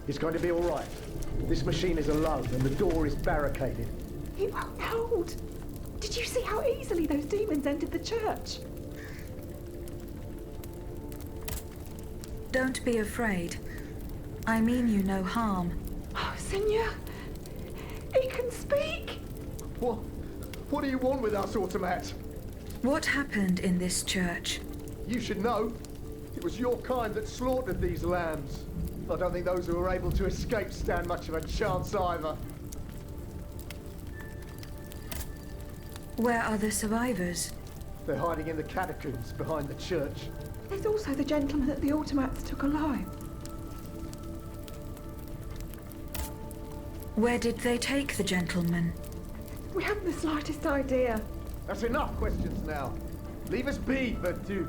It's going to be all right. This machine is alone and the door is barricaded. It won't hold. Did you see how easily those demons entered the church? Don't be afraid. I mean you no harm. Oh, Senor, he can speak. What do you want with us, Automat? What happened in this church? You should know. It was your kind that slaughtered these lambs. I don't think those who were able to escape stand much of a chance either. Where are the survivors? They're hiding in the catacombs behind the church. There's also the gentleman that the automats took alive. Where did they take the gentleman? We haven't the slightest idea. That's enough questions now. Leave us be, Vertu.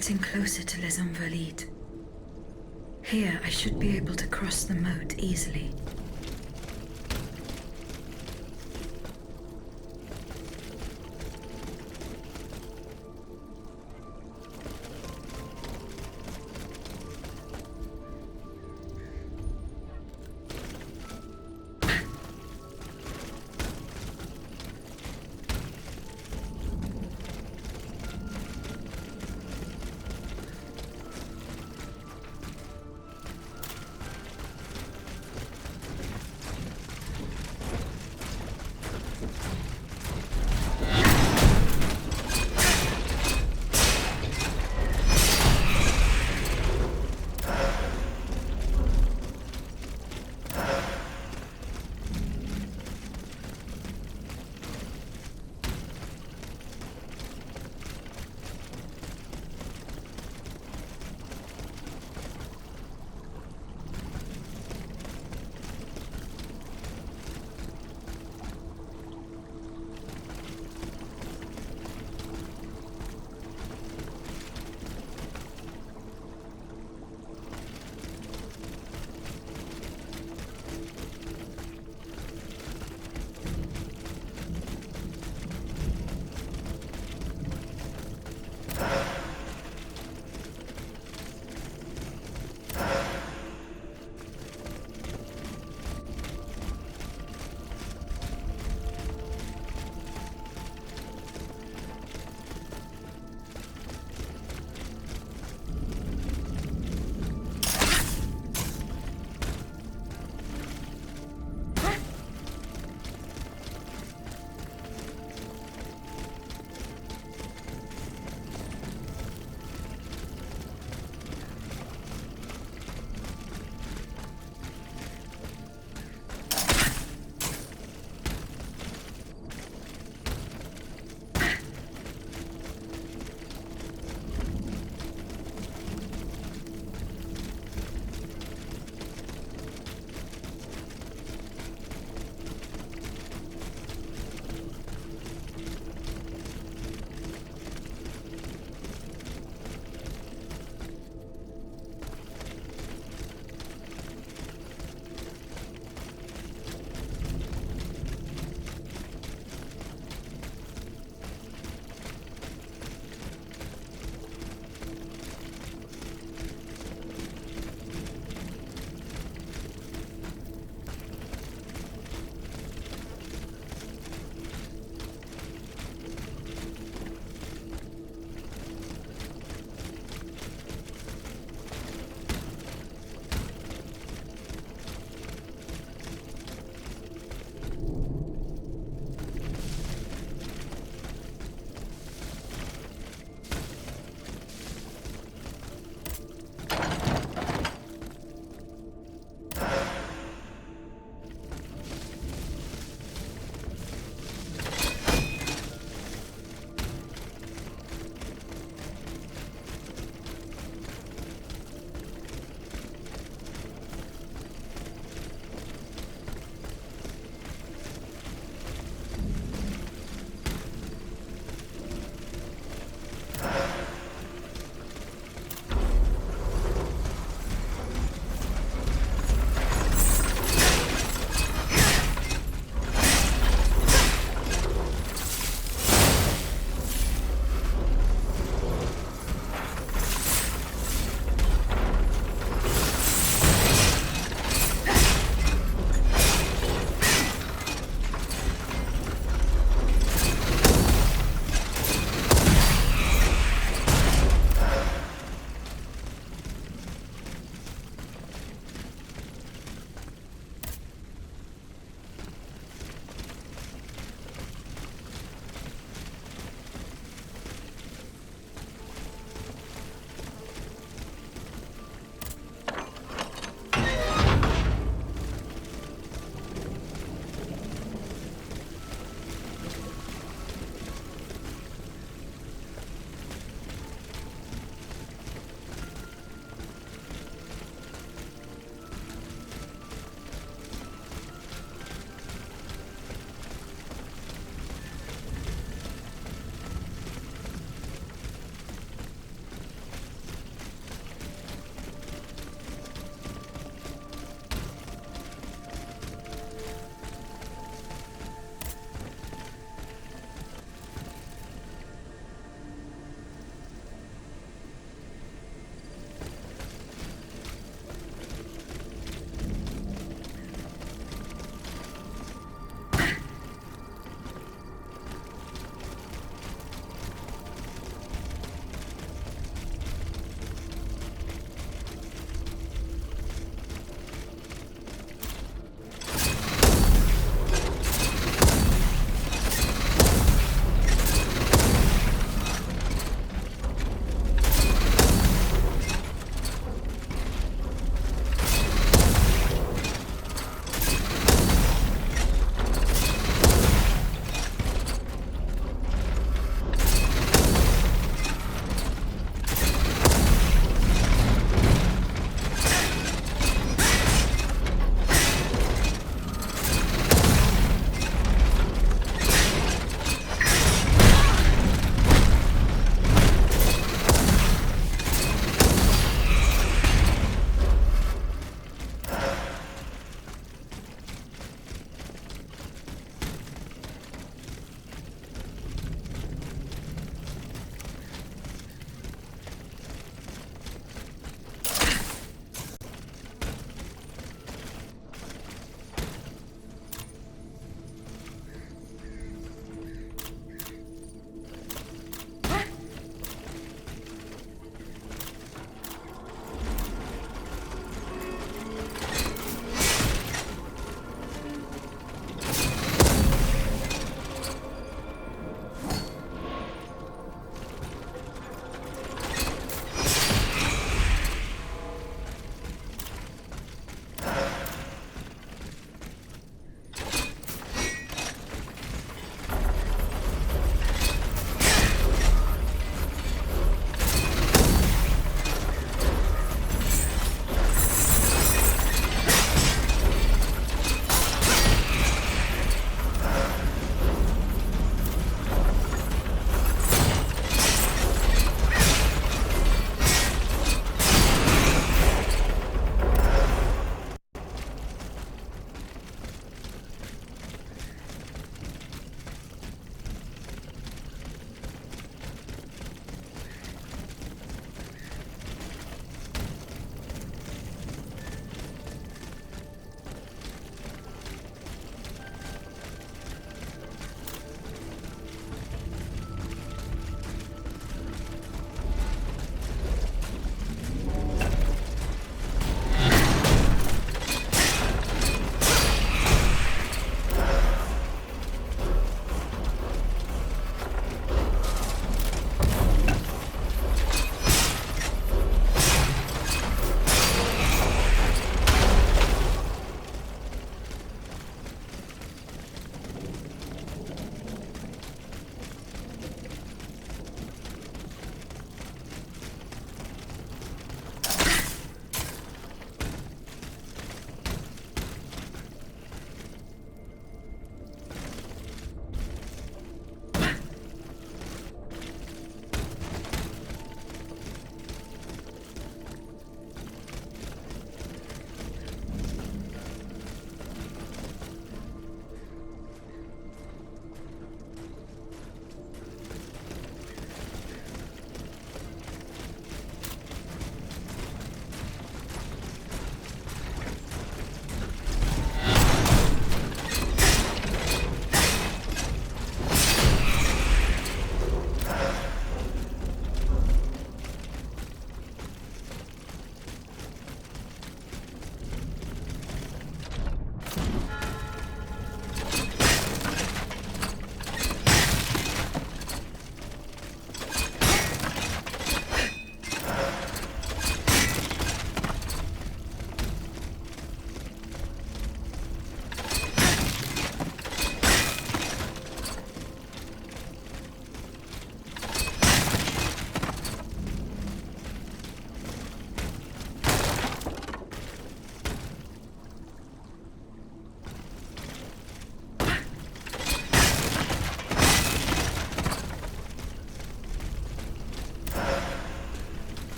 getting closer to Les Invalides. Here, I should be able to cross the moat easily.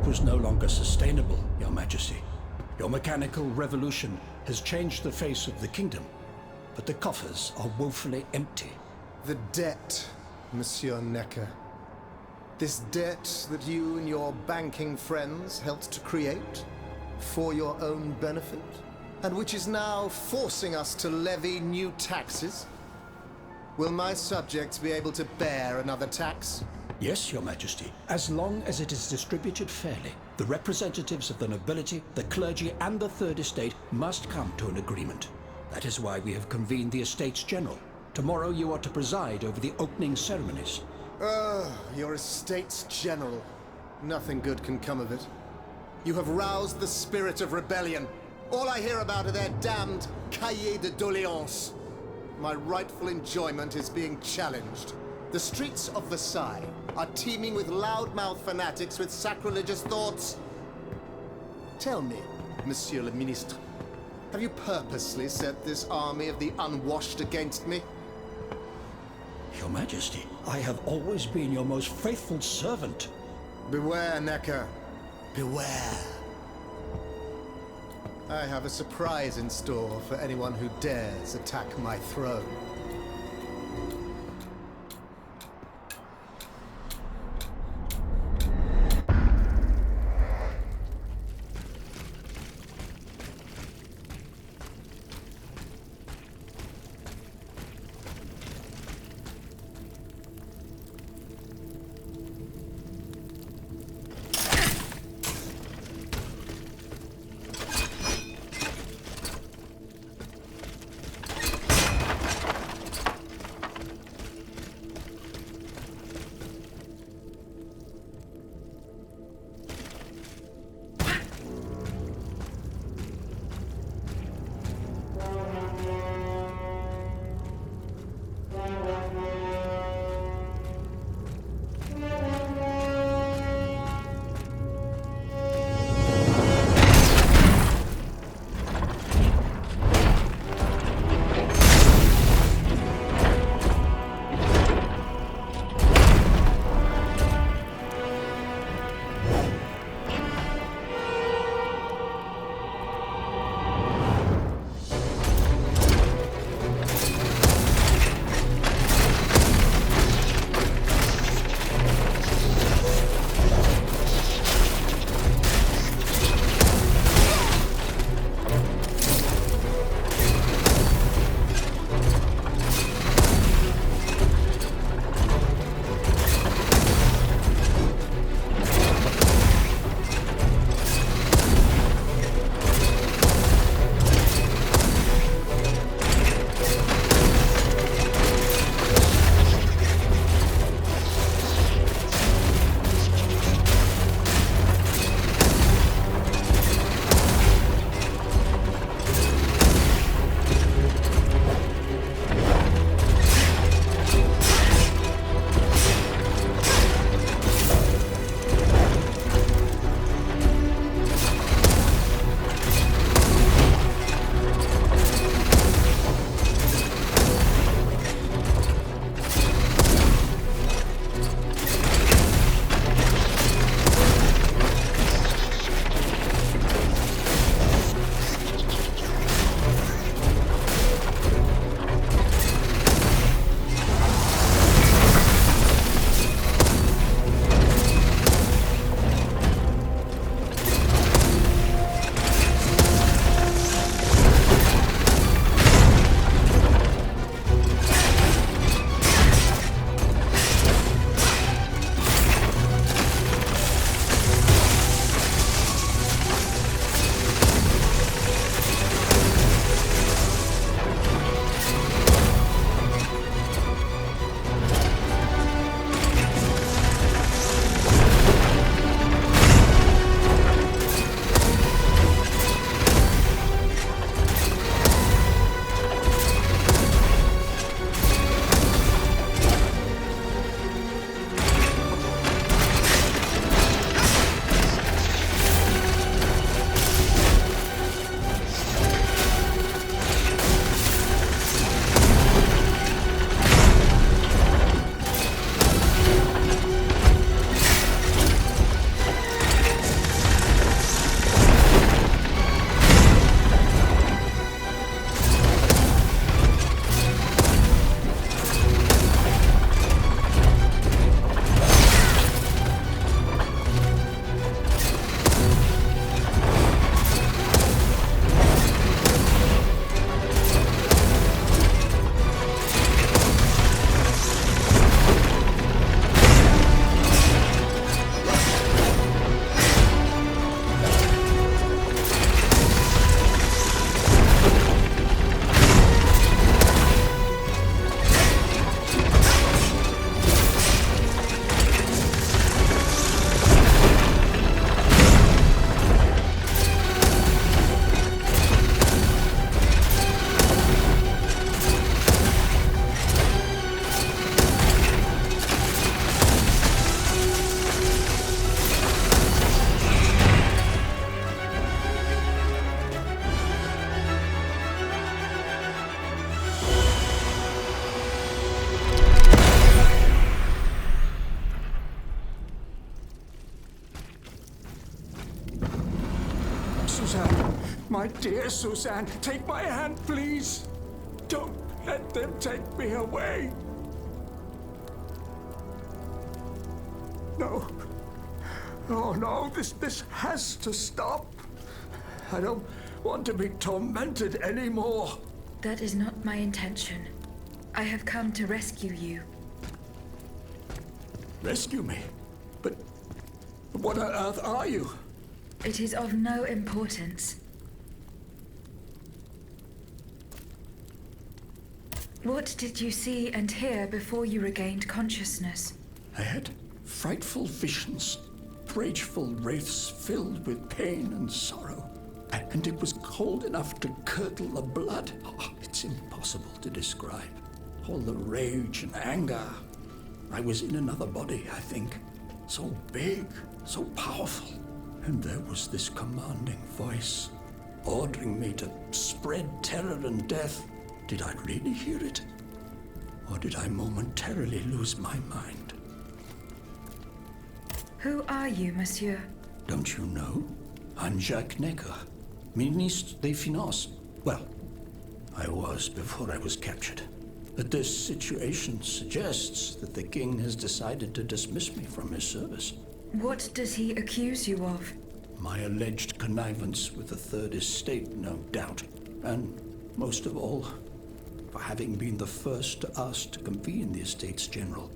work was no longer sustainable, Your Majesty. Your mechanical revolution has changed the face of the kingdom, but the coffers are woefully empty. The debt, Monsieur Necker. This debt that you and your banking friends helped to create for your own benefit, and which is now forcing us to levy new taxes. Will my subjects be able to bear another tax? Yes, Your Majesty, as long as it is distributed fairly. The representatives of the nobility, the clergy, and the Third Estate must come to an agreement. That is why we have convened the Estates General. Tomorrow you are to preside over the opening ceremonies. Your Estates General. Nothing good can come of it. You have roused the spirit of rebellion. All I hear about are their damned cahiers de doléances. My rightful enjoyment is being challenged. The streets of Versailles are teeming with loudmouth fanatics with sacrilegious thoughts. Tell me, Monsieur le Ministre, have you purposely set this army of the unwashed against me? Your Majesty, I have always been your most faithful servant. Beware, Necker. Beware. I have a surprise in store for anyone who dares attack my throne. dear Suzanne, take my hand, please. Don't let them take me away. No. Oh no, this has to stop. I don't want to be tormented anymore. That is not my intention. I have come to rescue you. Rescue me? But what on earth are you? It is of no importance. What did you see and hear before you regained consciousness? I had frightful visions, rageful wraiths filled with pain and sorrow. And it was cold enough to curdle the blood. Oh, it's impossible to describe. All the rage and anger. I was in another body, I think. So big, so powerful. And there was this commanding voice, ordering me to spread terror and death. Did I really hear it? Or did I momentarily lose my mind? Who are you, monsieur? Don't you know? I'm Jacques Necker, Ministre des Finances. Well, I was before I was captured. But this situation suggests that the king has decided to dismiss me from his service. What does he accuse you of? My alleged connivance with the Third Estate, no doubt. And most of all, for having been the first to ask to convene the Estates General.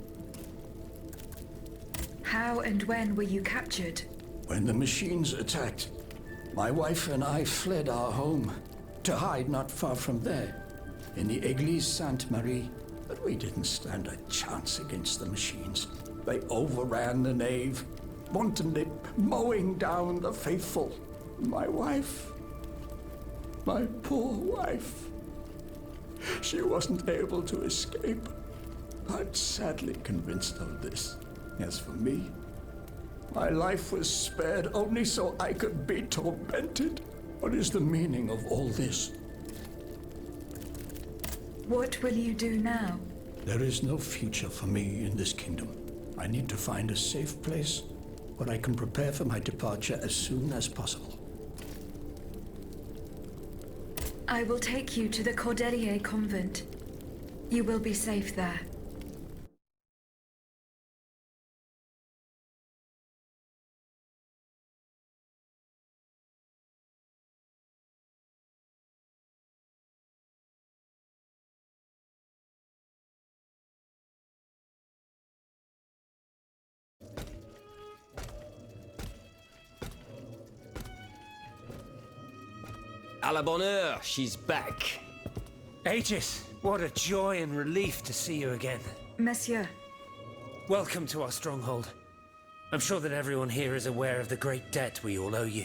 How and when were you captured? When the machines attacked, my wife and I fled our home to hide not far from there, in the Église Sainte-Marie. But we didn't stand a chance against the machines. They overran the nave, wantonly mowing down the faithful. My wife, my poor wife, she wasn't able to escape. I'm sadly convinced of this. As for me, my life was spared only so I could be tormented. What is the meaning of all this? What will you do now? There is no future for me in this kingdom. I need to find a safe place where I can prepare for my departure as soon as possible. I will take you to the Cordelier convent. You will be safe there. À la bonne heure, she's back. Aegis, what a joy and relief to see you again. Monsieur, Welcome to our stronghold. I'm sure that everyone here is aware of the great debt we all owe you.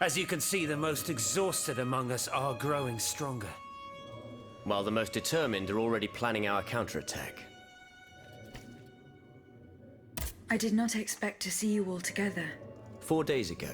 As you can see, the most exhausted among us are growing stronger. While the most determined are already planning our counterattack. I did not expect to see you all together. 4 days ago,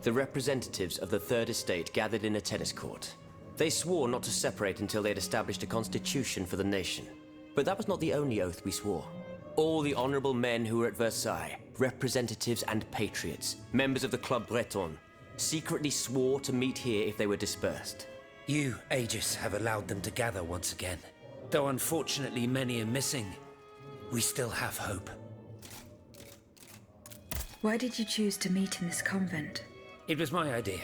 the representatives of the Third Estate gathered in a tennis court. They swore not to separate until they had established a constitution for the nation. But that was not the only oath we swore. All the honorable men who were at Versailles, representatives and patriots, members of the Club Breton, secretly swore to meet here if they were dispersed. You, Aegis, have allowed them to gather once again. Though unfortunately many are missing, we still have hope. Why did you choose to meet in this convent? It was my idea.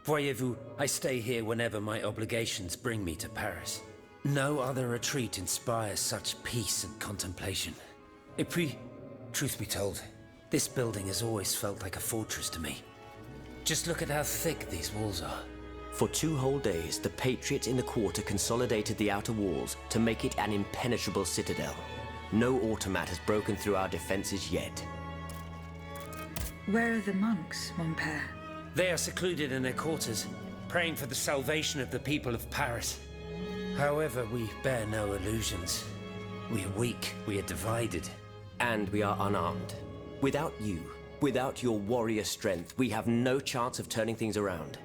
Voyez-vous, I stay here whenever my obligations bring me to Paris. No other retreat inspires such peace and contemplation. Et puis, truth be told, this building has always felt like a fortress to me. Just look at how thick these walls are. For 2 whole days, the patriots in the quarter consolidated the outer walls to make it an impenetrable citadel. No automat has broken through our defenses yet. Where are the monks, mon père? They are secluded in their quarters, praying for the salvation of the people of Paris. However, we bear no illusions. We are weak, we are divided. And we are unarmed. Without you, without your warrior strength, we have no chance of turning things around.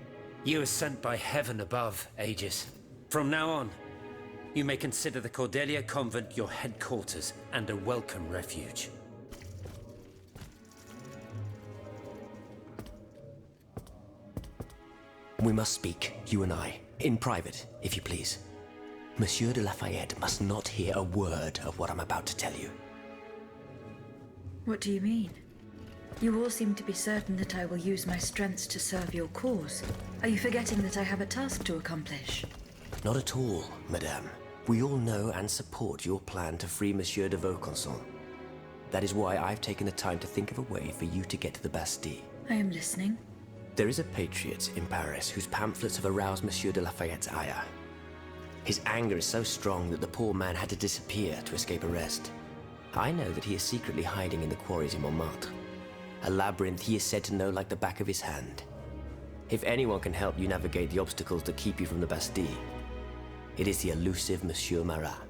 You are sent by heaven above, Aegis. From now on, you may consider the Cordelia Convent your headquarters and a welcome refuge. We must speak, you and I, in private, if you please. Monsieur de Lafayette must not hear a word of what I'm about to tell you. What do you mean? You all seem to be certain that I will use my strengths to serve your cause. Are you forgetting that I have a task to accomplish? Not at all, madame. We all know and support your plan to free Monsieur de Vaucanson. That is why I've taken the time to think of a way for you to get to the Bastille. I am listening. There is a patriot in Paris whose pamphlets have aroused Monsieur de Lafayette's ire. His anger is so strong that the poor man had to disappear to escape arrest. I know that he is secretly hiding in the quarries in Montmartre. A labyrinth he is said to know like the back of his hand. If anyone can help you navigate the obstacles that keep you from the Bastille, it is the elusive Monsieur Marat.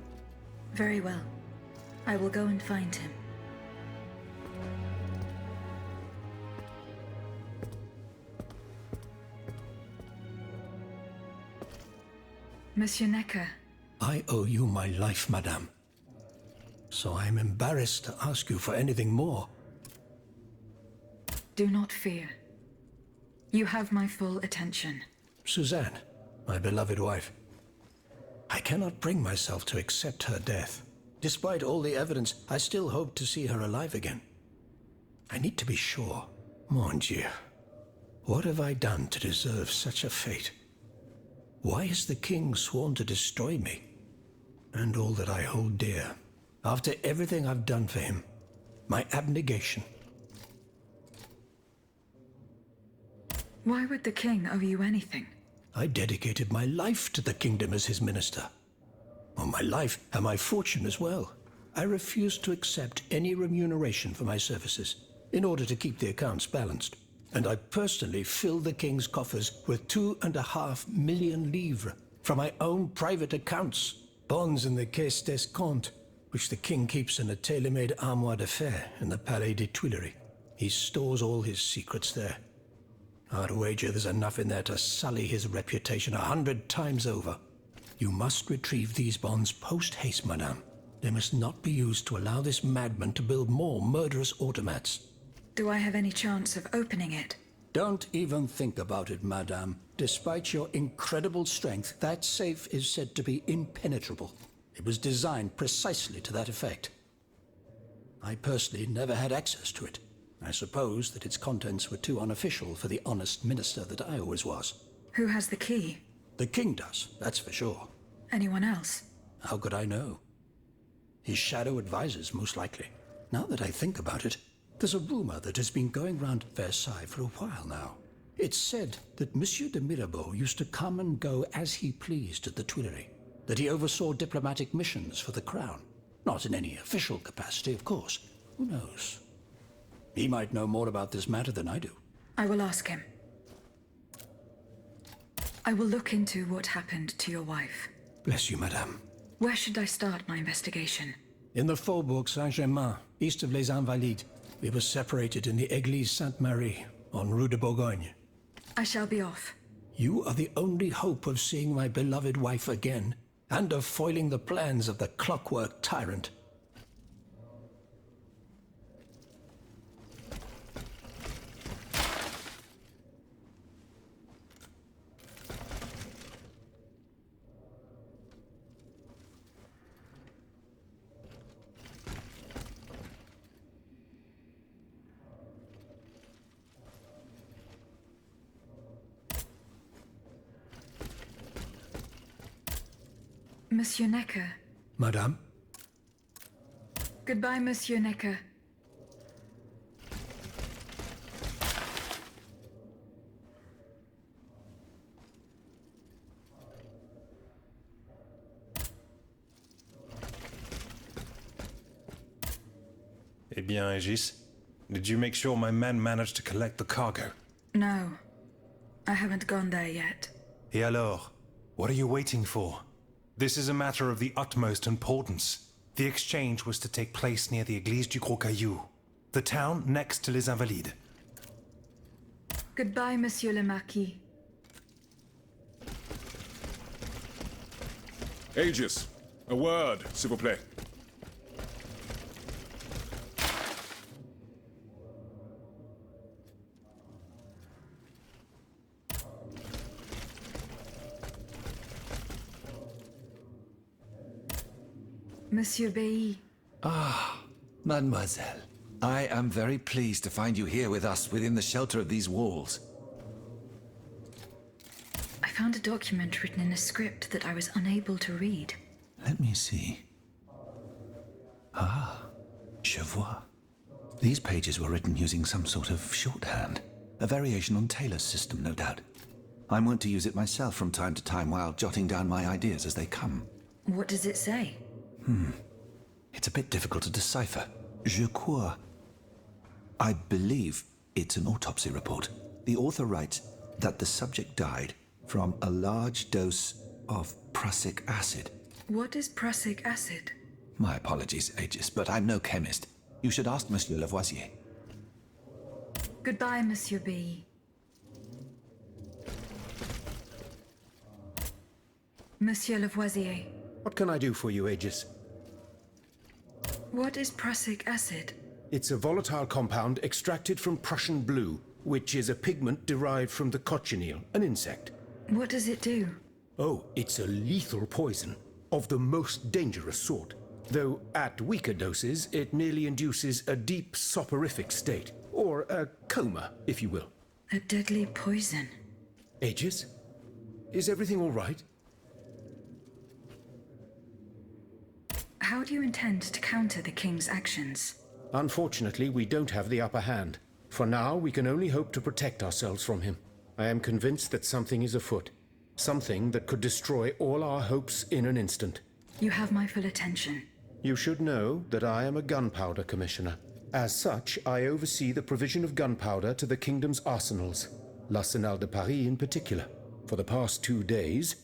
Very well. I will go and find him. Monsieur Necker. I owe you my life, madame. So I am embarrassed to ask you for anything more. Do not fear. You have my full attention. Suzanne, my beloved wife. I cannot bring myself to accept her death. Despite all the evidence, I still hope to see her alive again. I need to be sure. Mon Dieu. What have I done to deserve such a fate? Why has the king sworn to destroy me? And all that I hold dear. After everything I've done for him. My abnegation. Why would the king owe you anything? I dedicated my life to the kingdom as his minister. Well, my life and my fortune as well. I refused to accept any remuneration for my services in order to keep the accounts balanced. And I personally filled the king's coffers with 2.5 million livres from my own private accounts, bonds in the Caisse d'Escompte, which the king keeps in a tailor-made armoire de fer in the Palais des Tuileries. He stores all his secrets there. I'd wager there's enough in there to sully his reputation 100 times over. You must retrieve these bonds post-haste, madame. They must not be used to allow this madman to build more murderous automats. Do I have any chance of opening it? Don't even think about it, madame. Despite your incredible strength, that safe is said to be impenetrable. It was designed precisely to that effect. I personally never had access to it. I suppose that its contents were too unofficial for the honest minister that I always was. Who has the key? The king does, that's for sure. Anyone else? How could I know? His shadow advisors, most likely. Now that I think about it, there's a rumor that has been going round Versailles for a while now. It's said that Monsieur de Mirabeau used to come and go as he pleased at the Tuileries, that he oversaw diplomatic missions for the crown. Not in any official capacity, of course. Who knows? He might know more about this matter than I do. I will ask him. I will look into what happened to your wife. Bless you, madame. Where should I start my investigation? In the Faubourg Saint-Germain, east of Les Invalides. We were separated in the Église Sainte-Marie, on Rue de Bourgogne. I shall be off. You are the only hope of seeing my beloved wife again, and of foiling the plans of the clockwork tyrant. Monsieur Necker. Madame? Goodbye, Monsieur Necker. Eh bien, Aegis, did you make sure my men managed to collect the cargo? No, I haven't gone there yet. Et alors? What are you waiting for? This is a matter of the utmost importance. The exchange was to take place near the Église du Gros Caillou, the town next to Les Invalides. Goodbye, Monsieur le Marquis. Aegis, a word, s'il vous plaît. Monsieur Bailly. Ah, mademoiselle. I am very pleased to find you here with us within the shelter of these walls. I found a document written in a script that I was unable to read. Let me see. Ah, je vois. These pages were written using some sort of shorthand. A variation on Taylor's system, no doubt. I'm wont to use it myself from time to time while jotting down my ideas as they come. What does it say? It's a bit difficult to decipher. Je crois. I believe it's an autopsy report. The author writes that the subject died from a large dose of prussic acid. What is prussic acid? My apologies, Aegis, but I'm no chemist. You should ask Monsieur Lavoisier. Goodbye, Monsieur B. Monsieur Lavoisier, What can I do for you, Aegis? what is prussic acid? It's a volatile compound extracted from Prussian blue, which is a pigment derived from the cochineal, an insect. What does it do? Oh, it's a lethal poison, of the most dangerous sort. Though at weaker doses, it merely induces a deep soporific state, or a coma, if you will. A deadly poison. Aegis? Is everything all right? How do you intend to counter the king's actions? Unfortunately, we don't have the upper hand. For now, we can only hope to protect ourselves from him. I am convinced that something is afoot. Something that could destroy all our hopes in an instant. You have my full attention. You should know that I am a gunpowder commissioner. As such, I oversee the provision of gunpowder to the kingdom's arsenals, l'Arsenal de Paris in particular. For the past 2 days,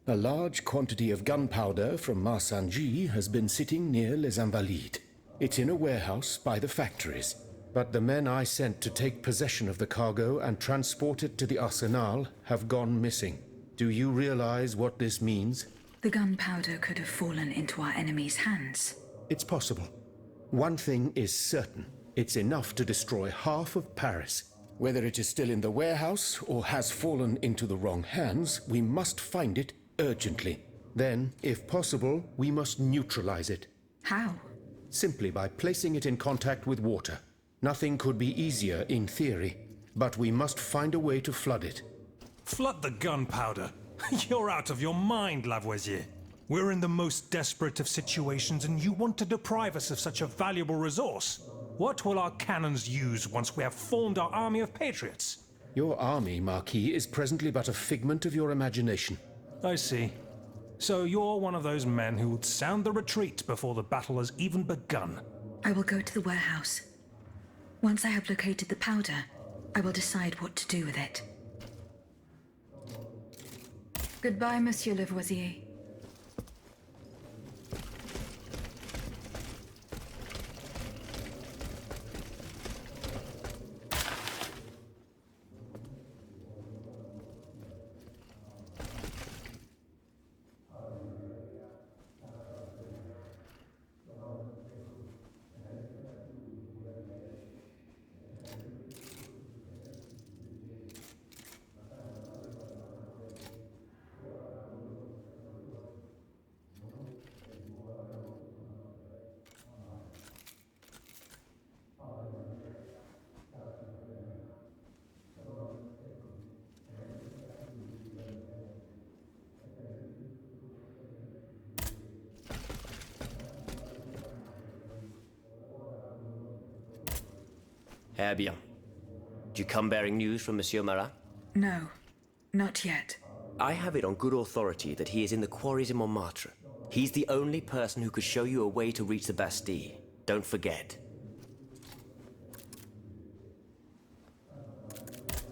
a large quantity of gunpowder from Marsangy has been sitting near Les Invalides. It's in a warehouse by the factories. But the men I sent to take possession of the cargo and transport it to the Arsenal have gone missing. Do you realize what this means? The gunpowder could have fallen into our enemy's hands. It's possible. One thing is certain. It's enough to destroy half of Paris. Whether it is still in the warehouse or has fallen into the wrong hands, we must find it urgently. Then, if possible, we must neutralize it. How? Simply by placing it in contact with water. Nothing could be easier in theory, but we must find a way to flood it. Flood the gunpowder? You're out of your mind, Lavoisier. We're in the most desperate of situations and you want to deprive us of such a valuable resource. What will our cannons use once we have formed our army of patriots? Your army, Marquis, is presently but a figment of your imagination. I see. So you're one of those men who would sound the retreat before the battle has even begun. I will go to the warehouse. Once I have located the powder, I will decide what to do with it. Goodbye, Monsieur Lavoisier. Eh bien. Do you come bearing news from Monsieur Marat? No, not yet. I have it on good authority that he is in the quarries in Montmartre. He's the only person who could show you a way to reach the Bastille. Don't forget.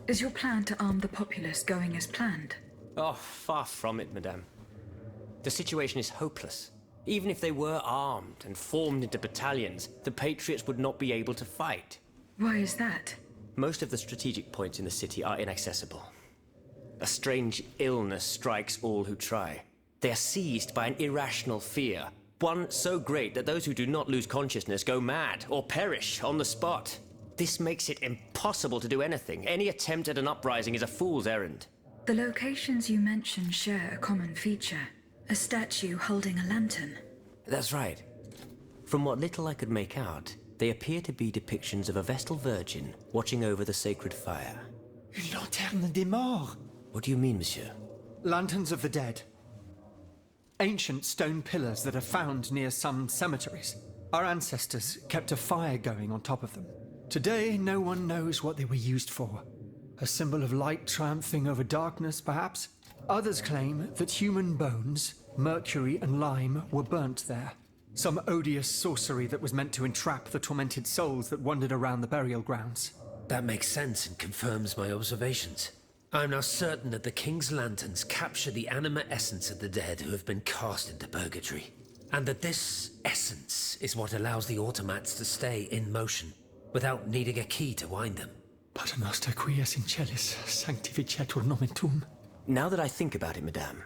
Is your plan to arm the populace going as planned? Oh, far from it, madame. The situation is hopeless. Even if they were armed and formed into battalions, the Patriots would not be able to fight. Why is that? Most of the strategic points in the city are inaccessible. A strange illness strikes all who try. They are seized by an irrational fear, one so great that those who do not lose consciousness go mad or perish on the spot. This makes it impossible to do anything. Any attempt at an uprising is a fool's errand. The locations you mention share a common feature. A statue holding a lantern. That's right. From what little I could make out, they appear to be depictions of a Vestal Virgin watching over the sacred fire. Une lanterne des morts! What do you mean, monsieur? Lanterns of the dead. Ancient stone pillars that are found near some cemeteries. Our ancestors kept a fire going on top of them. Today, no one knows what they were used for. A symbol of light triumphing over darkness, perhaps? Others claim that human bones, mercury and lime, were burnt there. Some odious sorcery that was meant to entrap the tormented souls that wandered around the burial grounds. That makes sense and confirms my observations. I'm now certain that the King's lanterns capture the anima essence of the dead who have been cast into purgatory. And that this essence is what allows the automats to stay in motion, without needing a key to wind them. Pater noster qui es in celis, sanctificetur nomen tuum. Now that I think about it, madame,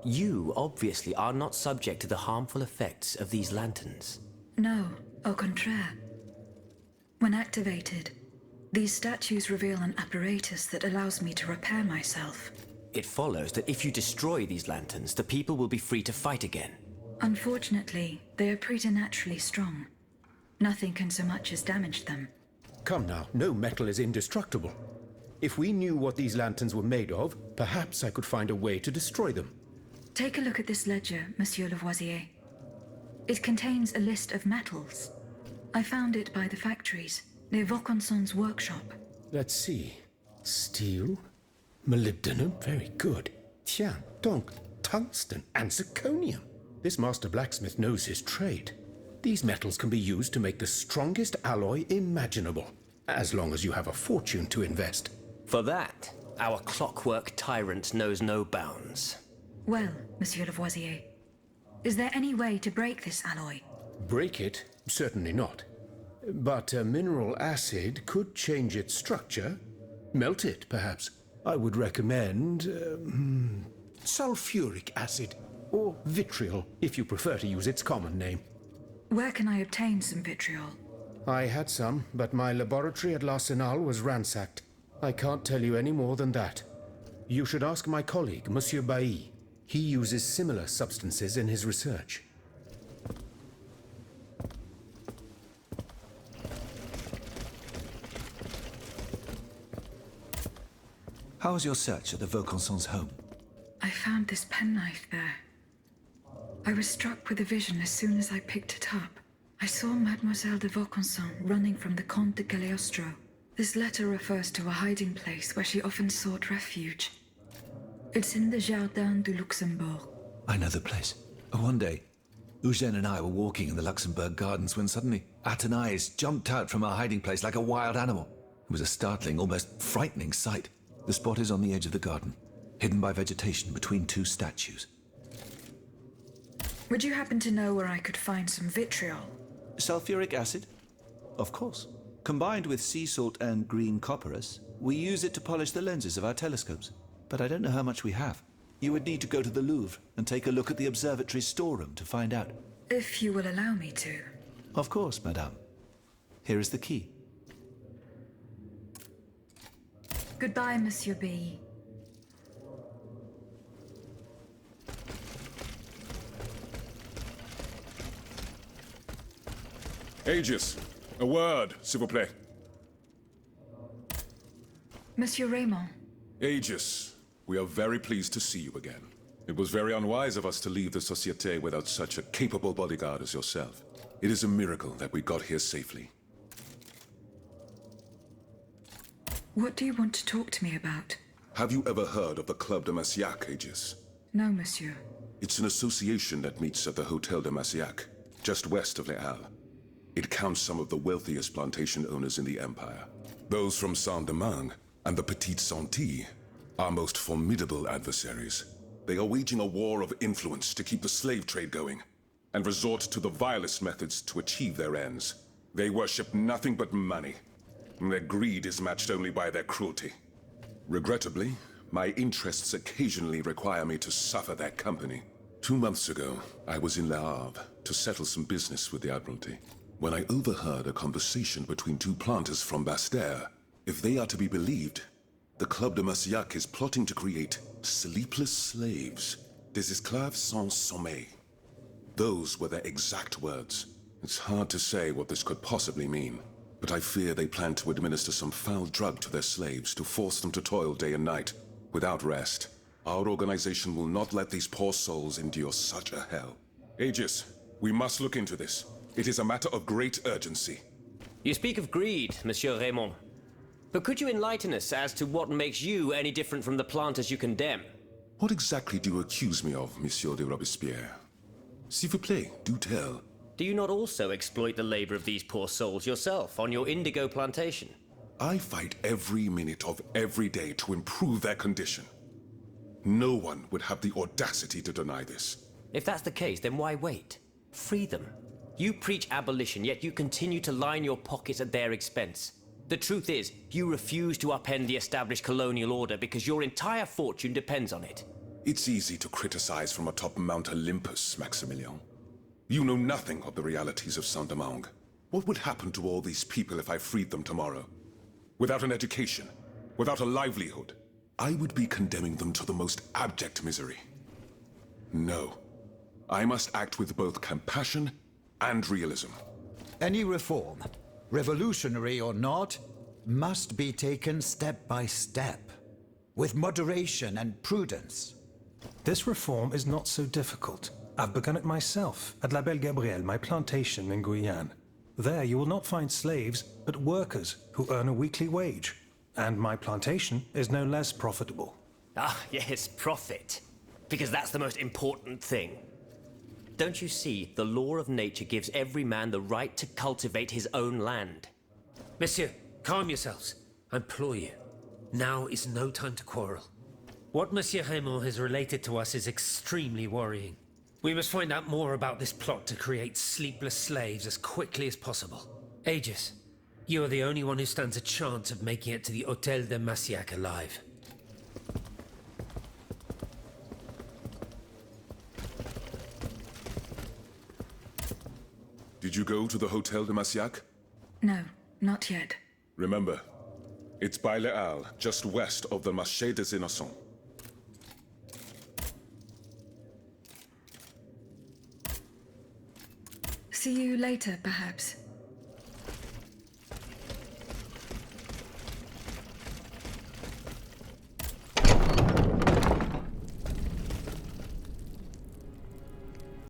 you obviously are not subject to the harmful effects of these lanterns. No, au contraire. When activated, these statues reveal an apparatus that allows me to repair myself. It follows that if you destroy these lanterns, the people will be free to fight again. Unfortunately, they are preternaturally strong. Nothing can so much as damage them. Come now, no metal is indestructible. If we knew what these lanterns were made of, perhaps I could find a way to destroy them. Take a look at this ledger, Monsieur Lavoisier. It contains a list of metals. I found it by the factories, near Vaucanson's workshop. Let's see. Steel, molybdenum, very good. Tiens, donc, tungsten and zirconium. This master blacksmith knows his trade. These metals can be used to make the strongest alloy imaginable, as long as you have a fortune to invest. For that, our clockwork tyrant knows no bounds. Well, Monsieur Lavoisier, is there any way to break this alloy? Break it? Certainly not. But a mineral acid could change its structure. Melt it, perhaps. I would recommend sulfuric acid, or vitriol, if you prefer to use its common name. Where can I obtain some vitriol? I had some, but my laboratory at l'Arsenal was ransacked. I can't tell you any more than that. You should ask my colleague, Monsieur Bailly. He uses similar substances in his research. How was your search at the Vaucansons' home? I found this penknife there. I was struck with a vision as soon as I picked it up. I saw Mademoiselle de Vaucanson running from the Comte de Cagliostro. This letter refers to a hiding place where she often sought refuge. It's in the Jardin du Luxembourg. I know the place. One day, Eugène and I were walking in the Luxembourg gardens when suddenly Athénaïs jumped out from our hiding place like a wild animal. It was a startling, almost frightening sight. The spot is on the edge of the garden, hidden by vegetation between two statues. Would you happen to know where I could find some vitriol? Sulfuric acid? Of course. Combined with sea salt and green copperas, we use it to polish the lenses of our telescopes. But I don't know how much we have. You would need to go to the Louvre and take a look at the observatory's storeroom to find out. If you will allow me to. Of course, madame. Here is the key. Goodbye, Monsieur B. Aegis, a word, s'il vous plaît. Monsieur Raymond. Aegis, we are very pleased to see you again. It was very unwise of us to leave the Société without such a capable bodyguard as yourself. It is a miracle that we got here safely. What do you want to talk to me about? Have you ever heard of the Club de Massiac, Aegis? No, monsieur. It's an association that meets at the Hotel de Massiac, just west of Les Halles. It counts some of the wealthiest plantation owners in the Empire. Those from Saint-Domingue and the Petite Santé, our most formidable adversaries. They are waging a war of influence to keep the slave trade going, and resort to the vilest methods to achieve their ends. They worship nothing but money, and their greed is matched only by their cruelty. Regrettably, my interests occasionally require me to suffer their company. 2 months ago, I was in Le Havre to settle some business with the Admiralty, when I overheard a conversation between two planters from Bastère. If they are to be believed, the Club de Massiac is plotting to create sleepless slaves, des esclaves sans sommeil. Those were their exact words. It's hard to say what this could possibly mean, but I fear they plan to administer some foul drug to their slaves to force them to toil day and night, without rest. Our organization will not let these poor souls endure such a hell. Aegis, we must look into this. It is a matter of great urgency. You speak of greed, Monsieur Raymond. But could you enlighten us as to what makes you any different from the planters you condemn? What exactly do you accuse me of, Monsieur de Robespierre? S'il vous plaît, do tell. Do you not also exploit the labor of these poor souls yourself on your indigo plantation? I fight every minute of every day to improve their condition. No one would have the audacity to deny this. If that's the case, then why wait? Free them. You preach abolition, yet you continue to line your pockets at their expense. The truth is, you refuse to upend the established colonial order because your entire fortune depends on it. It's easy to criticize from atop Mount Olympus, Maximilian. You know nothing of the realities of Saint-Domingue. What would happen to all these people if I freed them tomorrow? Without an education, without a livelihood, I would be condemning them to the most abject misery. No. I must act with both compassion and realism. Any reform, revolutionary or not, must be taken step by step, with moderation and prudence. This reform is not so difficult. I've begun it myself at La Belle Gabrielle, my plantation in Guyane. There you will not find slaves, but workers who earn a weekly wage. And my plantation is no less profitable. Ah, yes, profit. Because that's the most important thing. Don't you see, the law of nature gives every man the right to cultivate his own land. Monsieur, calm yourselves. I implore you. Now is no time to quarrel. What Monsieur Raymond has related to us is extremely worrying. We must find out more about this plot to create sleepless slaves as quickly as possible. Aegis, you are the only one who stands a chance of making it to the Hôtel de Massiac alive. Did you go to the Hôtel de Massiac? No, not yet. Remember, it's by Les Halles, just west of the Marché des Innocents. See you later, perhaps.